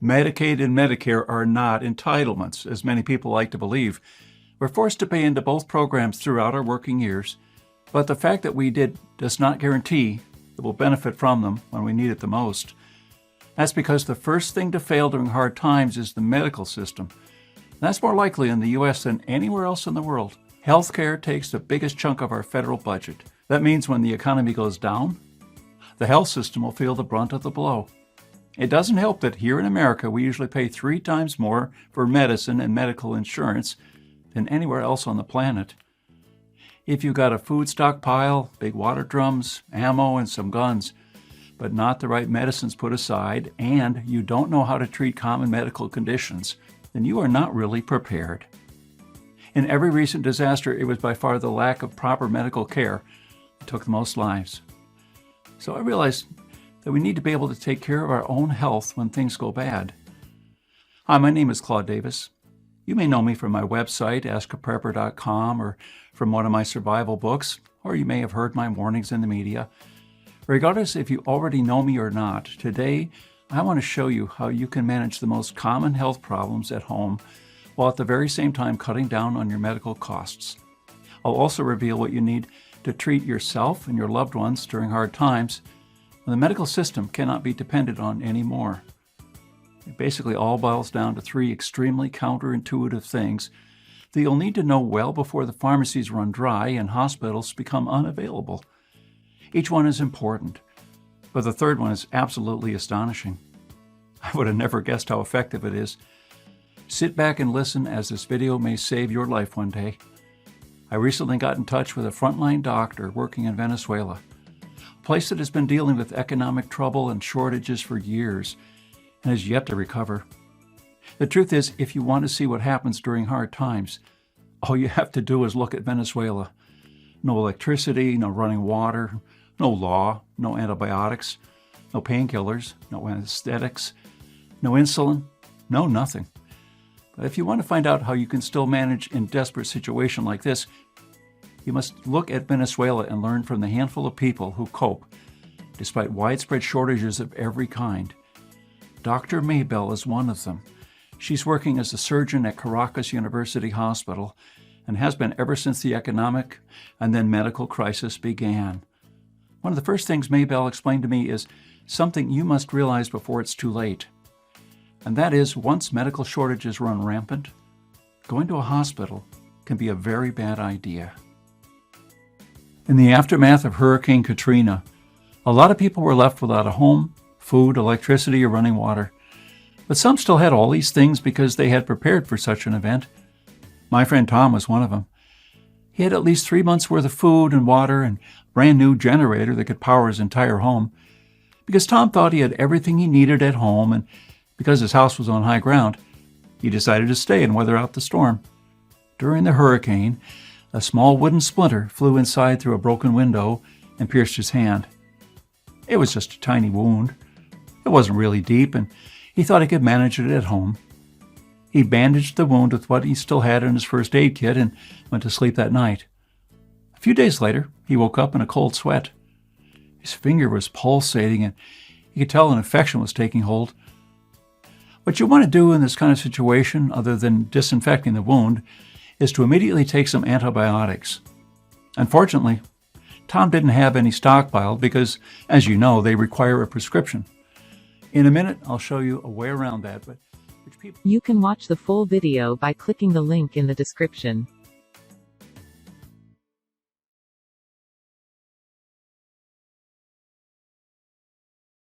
Medicaid and Medicare are not entitlements, as many people like to believe. We're forced to pay into both programs throughout our working years, but the fact that we did does not guarantee that we'll benefit from them when we need it the most. That's because the first thing to fail during hard times is the medical system. That's more likely in the U.S. than anywhere else in the world. Healthcare takes the biggest chunk of our federal budget. That means when the economy goes down, the health system will feel the brunt of the blow. It doesn't help that here in America, we usually pay 3 times more for medicine and medical insurance than anywhere else on the planet. If you've got a food stockpile, big water drums, ammo, and some guns, but not the right medicines put aside, and you don't know how to treat common medical conditions, then you are not really prepared. In every recent disaster, it was by far the lack of proper medical care that took the most lives. So I realized that we need to be able to take care of our own health when things go bad. Hi, my name is Claude Davis. You may know me from my website, askaprepper.com, or from one of my survival books, or you may have heard my warnings in the media. Regardless if you already know me or not, today I want to show you how you can manage the most common health problems at home while at the very same time cutting down on your medical costs. I'll also reveal what you need to treat yourself and your loved ones during hard times when the medical system cannot be depended on anymore. It basically all boils down to 3 extremely counterintuitive things that you'll need to know well before the pharmacies run dry and hospitals become unavailable. Each one is important, but the third one is absolutely astonishing. I would have never guessed how effective it is. Sit back and listen, as this video may save your life one day. I recently got in touch with a frontline doctor working in Venezuela, a place that has been dealing with economic trouble and shortages for years and has yet to recover. The truth is, if you want to see what happens during hard times, all you have to do is look at Venezuela. No electricity, no running water, no law, no antibiotics, no painkillers, no anesthetics, no insulin, no nothing. But if you want to find out how you can still manage in a desperate situation like this, you must look at Venezuela and learn from the handful of people who cope, despite widespread shortages of every kind. Dr. Maybell is one of them. She's working as a surgeon at Caracas University Hospital and has been ever since the economic and then medical crisis began. One of the first things Maybell explained to me is something you must realize before it's too late. And that is, once medical shortages run rampant, going to a hospital can be a very bad idea. In the aftermath of Hurricane Katrina, a lot of people were left without a home, food, electricity, or running water. But some still had all these things because they had prepared for such an event. My friend Tom was one of them. He had at least 3 months' worth of food and water and a brand new generator that could power his entire home. Because Tom thought he had everything he needed at home, and because his house was on high ground, he decided to stay and weather out the storm. During the hurricane, a small wooden splinter flew inside through a broken window and pierced his hand. It was just a tiny wound. It wasn't really deep, and he thought he could manage it at home. He bandaged the wound with what he still had in his first aid kit and went to sleep that night. A few days later, he woke up in a cold sweat. His finger was pulsating, and he could tell an infection was taking hold. What you want to do in this kind of situation, other than disinfecting the wound, is to immediately take some antibiotics. Unfortunately, Tom didn't have any stockpiled because, as you know, they require a prescription. In a minute, I'll show you a way around that, but which people... You can watch the full video by clicking the link in the description.